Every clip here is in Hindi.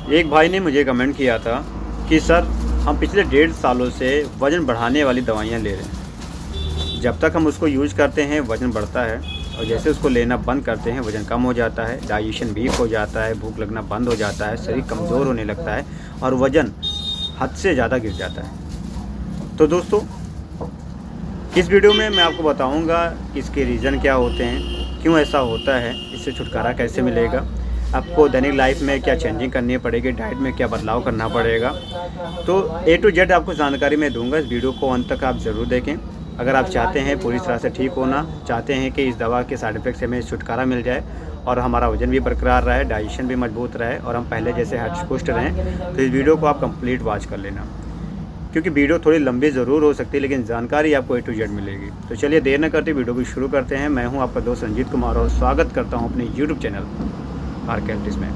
एक भाई ने मुझे कमेंट किया था कि सर हम पिछले 1.5 सालों से वज़न बढ़ाने वाली दवाइयाँ ले रहे हैं। जब तक हम उसको यूज करते हैं वज़न बढ़ता है और जैसे उसको लेना बंद करते हैं वज़न कम हो जाता है, डाइजेशन वीक हो जाता है, भूख लगना बंद हो जाता है, शरीर कमज़ोर होने लगता है और वज़न हद से ज़्यादा गिर जाता है। तो दोस्तों, इस वीडियो में मैं आपको बताऊंगा कि इसके रीज़न क्या होते हैं, क्यों ऐसा होता है, इससे छुटकारा कैसे मिलेगा, आपको दैनिक लाइफ में क्या चेंजिंग करनी पड़ेगी, डाइट में क्या बदलाव करना पड़ेगा। तो A to Z आपको जानकारी मैं दूंगा। इस वीडियो को अंत तक आप ज़रूर देखें। अगर आप चाहते हैं पूरी तरह से ठीक होना, चाहते हैं कि इस दवा के साइड इफ़ेक्ट से हमें छुटकारा मिल जाए और हमारा वज़न भी बरकरार रहे, डाइजेशन भी मजबूत रहे और हम पहले जैसे हष्ट-पुष्ट रहें, तो इस वीडियो को आप कंप्लीट वॉच कर लेना, क्योंकि वीडियो थोड़ी लंबी ज़रूर हो सकती है लेकिन जानकारी आपको A to Z मिलेगी। तो चलिए देर न करते वीडियो को शुरू करते हैं। मैं हूं आपका दोस्त रंजीत कुमार और स्वागत करता हूं अपने YouTube चैनल मार्केटिस में।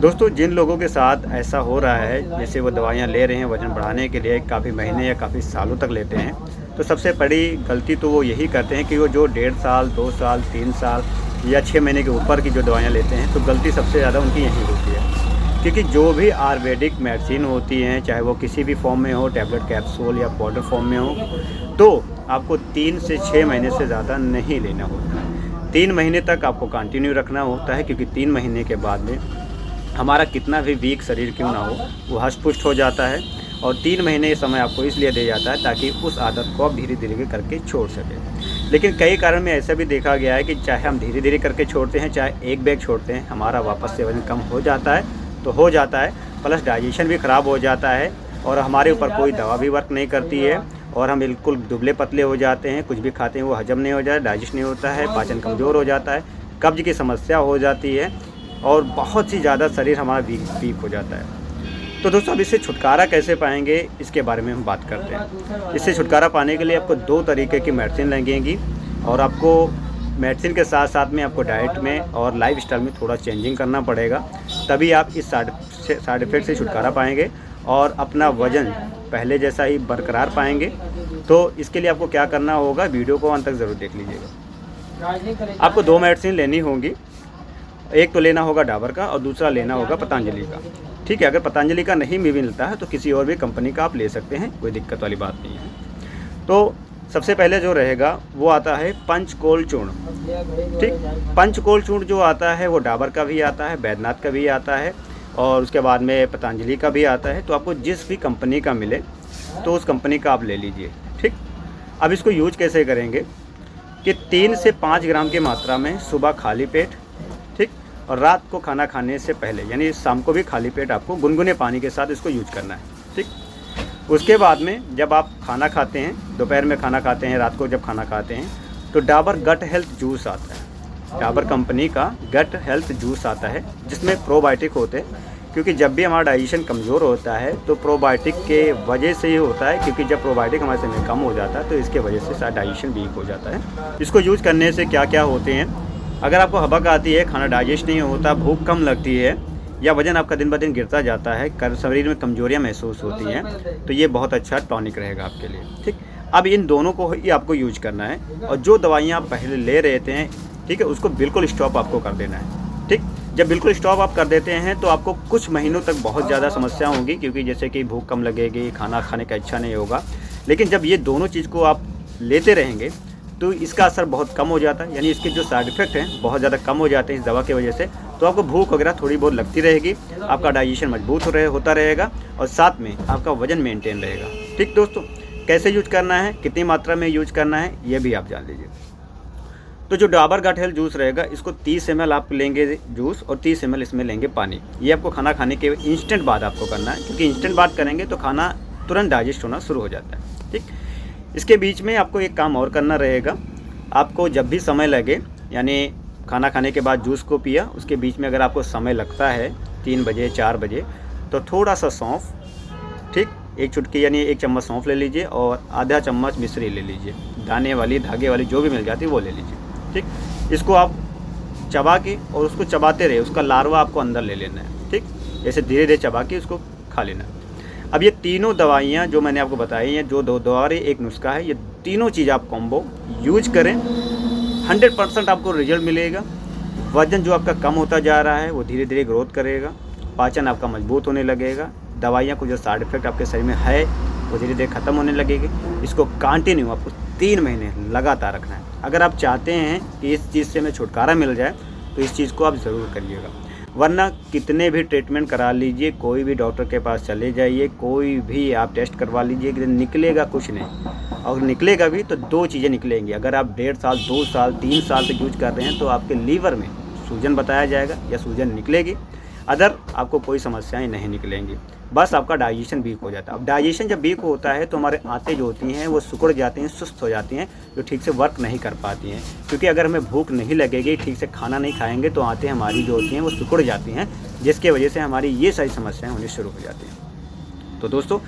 दोस्तों, जिन लोगों के साथ ऐसा हो रहा है, जैसे वो दवाइयाँ ले रहे हैं वज़न बढ़ाने के लिए, काफ़ी महीने या काफ़ी सालों तक लेते हैं, तो सबसे बड़ी गलती तो वो यही करते हैं कि वो जो 1.5 साल, 2 साल, 3 साल या 6 महीने के ऊपर की जो दवाइयाँ लेते हैं, तो गलती सबसे ज़्यादा उनकी यही होती है। क्योंकि जो भी आयुर्वेदिक मेडिसिन होती हैं, चाहे वो किसी भी फॉर्म में हो, टैबलेट, कैप्सूल या पाउडर फॉर्म में हो, तो आपको 3 से 6 महीने से ज़्यादा नहीं लेना होता है। 3 महीने तक आपको कंटिन्यू रखना होता है, क्योंकि 3 महीने के बाद में हमारा कितना भी वीक शरीर क्यों ना हो, वो हष्ट-पुष्ट हो जाता है। और 3 महीने समय आपको इसलिए दिया जाता है ताकि उस आदत को आप धीरे-धीरे करके छोड़ सकें। लेकिन कई कारण में ऐसा भी देखा गया है कि चाहे हम धीरे-धीरे करके छोड़ते हैं, चाहे एक बैग छोड़ते हैं, हमारा वापस से वज़न कम हो जाता है तो हो जाता है, प्लस डाइजेशन भी ख़राब हो जाता है और हमारे ऊपर कोई दवा भी वर्क नहीं करती है और हम बिल्कुल दुबले पतले हो जाते हैं। कुछ भी खाते हैं वो हजम नहीं हो जाता, डाइजेस्ट नहीं होता है, पाचन कमज़ोर हो जाता है, कब्ज़ की समस्या हो जाती है और बहुत ही ज़्यादा शरीर हमारा वीक हो जाता है। तो दोस्तों, अब इससे छुटकारा कैसे पाएंगे, इसके बारे में हम बात करते हैं। इससे छुटकारा पाने के लिए आपको 2 तरीके की मेडिसिन लगेंगी और आपको मेडिसिन के साथ साथ में आपको डाइट में और लाइफस्टाइल में थोड़ा चेंजिंग करना पड़ेगा, तभी आप इस साइड इफ़ेक्ट से छुटकारा पाएंगे और अपना वज़न पहले जैसा ही बरकरार पाएंगे। तो इसके लिए आपको क्या करना होगा, वीडियो को अंत तक ज़रूर देख लीजिएगा। आपको 2 मेडिसिन लेनी होंगी, एक तो लेना होगा डाबर का और दूसरा लेना होगा पतंजलि का। ठीक है, अगर पतंजलि का नहीं भी मिलता है तो किसी और भी कंपनी का आप ले सकते हैं, कोई दिक्कत वाली बात नहीं है। तो सबसे पहले जो रहेगा वो आता है पंचकोल चूर्ण। ठीक, पंचकोल चूर्ण जो आता है वो डाबर का भी आता है, बैद्यनाथ का भी आता है और उसके बाद में पतंजलि का भी आता है। तो आपको जिस भी कंपनी का मिले तो उस कंपनी का आप ले लीजिए। ठीक, अब इसको यूज कैसे करेंगे कि 3 से 5 ग्राम की मात्रा में सुबह खाली पेट, ठीक, और रात को खाना खाने से पहले यानी शाम को भी खाली पेट आपको गुनगुने पानी के साथ इसको यूज करना है। ठीक, उसके बाद में जब आप खाना खाते हैं, दोपहर में खाना खाते हैं, रात को जब खाना खाते हैं, तो डाबर गट हेल्थ जूस आता है, डाबर कंपनी का गट हेल्थ जूस आता है जिसमें प्रोबायोटिक होते हैं। क्योंकि जब भी हमारा डाइजेशन कमज़ोर होता है तो प्रोबायोटिक के वजह से ही होता है, क्योंकि जब प्रोबायोटिक हमारे शरीर में कम हो जाता है तो इसके वजह से शायद डाइजेशन वीक हो जाता है। इसको यूज़ करने से क्या क्या होते हैं, अगर आपको हबक आती है, खाना डाइजेस्ट नहीं होता, भूख कम लगती है या वज़न आपका दिन ब दिन गिरता जाता है, शरीर में कमजोरियाँ महसूस होती हैं, तो ये बहुत अच्छा टॉनिक रहेगा आपके लिए। ठीक, अब इन दोनों को ही आपको यूज करना है और जो दवाइयाँ आप पहले ले रहे थे, ठीक है, उसको बिल्कुल स्टॉप आपको कर देना है। ठीक, जब बिल्कुल स्टॉप आप कर देते हैं तो आपको कुछ महीनों तक बहुत ज़्यादा समस्या होगी, क्योंकि जैसे कि भूख कम लगेगी, खाना खाने का इच्छा नहीं होगा। लेकिन जब ये दोनों चीज़ को आप लेते रहेंगे तो इसका असर बहुत कम हो जाता है, यानी इसके जो साइड इफ़ेक्ट हैं बहुत ज़्यादा कम हो जाते हैं इस दवा की वजह से। तो आपको भूख वगैरह थोड़ी बहुत लगती रहेगी, आपका डाइजेशन मजबूत होता रहेगा और साथ में आपका वज़न मेंटेन रहेगा। ठीक दोस्तों, कैसे यूज करना है, कितनी मात्रा में यूज करना है, ये भी आप जान लीजिए। तो जो डाबर गट हेल्थ जूस रहेगा, इसको 30 ml आप लेंगे जूस और 30 ml इसमें लेंगे पानी। ये आपको खाना खाने के इंस्टेंट बाद आपको करना है, क्योंकि इंस्टेंट बाद करेंगे तो खाना तुरंत डाइजेस्ट होना शुरू हो जाता है। ठीक, इसके बीच में आपको एक काम और करना रहेगा, आपको जब भी समय लगे, यानी खाना खाने के बाद जूस को पिया, उसके बीच में अगर आपको समय लगता है 3 बजे 4 बजे, तो थोड़ा सा सौंफ, ठीक, 1 चुटकी यानी 1 चम्मच सौंफ ले लीजिए और आधा चम्मच मिश्री ले लीजिए, दाने वाली, धागे वाली जो भी मिल जाती है वो ले लीजिए। ठीक, इसको आप चबा के और उसको चबाते रहे, उसका लार्वा आपको अंदर ले लेना है। ठीक, जैसे धीरे धीरे चबा के उसको खा लेना है। अब ये तीनों दवाइयाँ जो मैंने आपको बताई हैं, जो 2 दवाएं एक नुस्खा है, ये तीनों चीज़ आप कॉम्बो यूज करें, 100% आपको रिजल्ट मिलेगा। वज़न जो आपका कम होता जा रहा है वो धीरे धीरे ग्रोथ करेगा पाचन आपका मजबूत होने लगेगा, दवाइयाँ को जो साइड इफ़ेक्ट आपके शरीर में है वो धीरे धीरे ख़त्म होने लगेगी। इसको कंटिन्यू आपको 3 महीने लगातार रखना है। अगर आप चाहते हैं कि इस चीज़ से हमें छुटकारा मिल जाए तो इस चीज़ को आप ज़रूर करिएगा, वरना कितने भी ट्रीटमेंट करा लीजिए, कोई भी डॉक्टर के पास चले जाइए, कोई भी आप टेस्ट करवा लीजिए, कि निकलेगा कुछ नहीं। और निकलेगा भी तो 2 चीज़ें निकलेंगी। अगर आप 1.5 साल, 2 साल, 3 साल तक यूज कर रहे हैं तो आपके लीवर में सूजन बताया जाएगा या सूजन निकलेगी, अदर आपको कोई समस्याएं नहीं निकलेंगी, बस आपका डाइजेशन वीक हो जाता है। अब डाइजेशन जब वीक होता है तो हमारे आंतें जो होती हैं वो सिकुड़ जाती हैं, सुस्त हो जाती हैं, जो ठीक से वर्क नहीं कर पाती हैं। क्योंकि अगर हमें भूख नहीं लगेगी, ठीक से खाना नहीं खाएंगे तो आंतें हमारी जो होती हैं वो सिकुड़ जाती हैं, जिसकी वजह से हमारी ये सारी समस्याएं होनी शुरू हो जाती हैं। तो दोस्तों,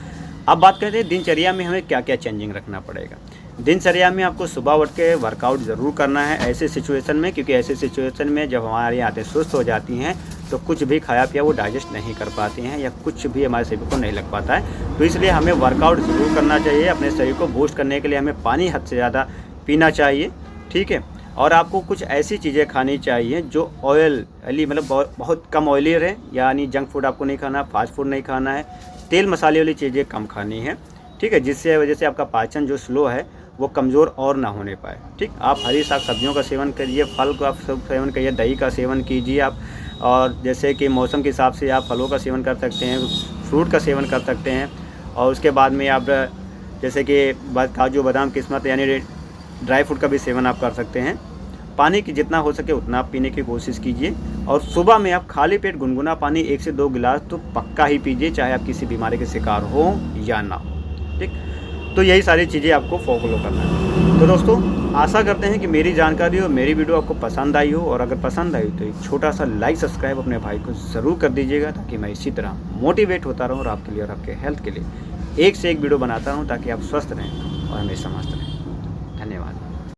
अब बात करते हैं दिनचर्या में हमें क्या क्या चेंजिंग रखना पड़ेगा। दिनचर्या में आपको सुबह उठ के वर्कआउट ज़रूर करना है ऐसे सिचुएशन में, क्योंकि ऐसे सिचुएशन में जब हमारी आंतें सुस्त हो जाती हैं तो कुछ भी खाया पिया वो डाइजेस्ट नहीं कर पाती हैं या कुछ भी हमारे शरीर को नहीं लग पाता है। तो इसलिए हमें वर्कआउट ज़रूर करना चाहिए। अपने शरीर को बूस्ट करने के लिए हमें पानी हद से ज़्यादा पीना चाहिए, ठीक है। और आपको कुछ ऐसी चीज़ें खानी चाहिए जो ऑयली मतलब बहुत कम ऑयली रहे, यानी जंक फूड आपको नहीं खाना, फास्ट फूड नहीं खाना है, तेल मसाले वाली चीज़ें कम खानी है, ठीक है, जिससे वजह से आपका पाचन जो स्लो है वो कमज़ोर और ना होने पाए, ठीक। आप हरी साग सब्जियों का सेवन करिए, फल का सेवन करिए, दही का सेवन कीजिए आप, और जैसे कि मौसम के हिसाब से आप फलों का सेवन कर सकते हैं, फ्रूट का सेवन कर सकते हैं। और उसके बाद में आप जैसे कि काजू बादाम किस्मत यानी ड्राई फ्रूट का भी सेवन आप कर सकते हैं। पानी की जितना हो सके उतना आप पीने की कोशिश कीजिए, और सुबह में आप खाली पेट गुनगुना पानी 1 से 2 गिलास तो पक्का ही पीजिए, चाहे आप किसी बीमारी के शिकार हो या ना हो, ठीक। तो यही सारी चीज़ें आपको फॉलो करना है। तो दोस्तों, आशा करते हैं कि मेरी जानकारी और मेरी वीडियो आपको पसंद आई हो, और अगर पसंद आई तो एक छोटा सा लाइक सब्सक्राइब अपने भाई को ज़रूर कर दीजिएगा, ताकि मैं इसी तरह मोटिवेट होता रहूँ और आपके लिए और आपके हेल्थ के लिए एक से एक वीडियो बनाता रहूँ, ताकि आप स्वस्थ रहें और हमेशा मस्त रहें।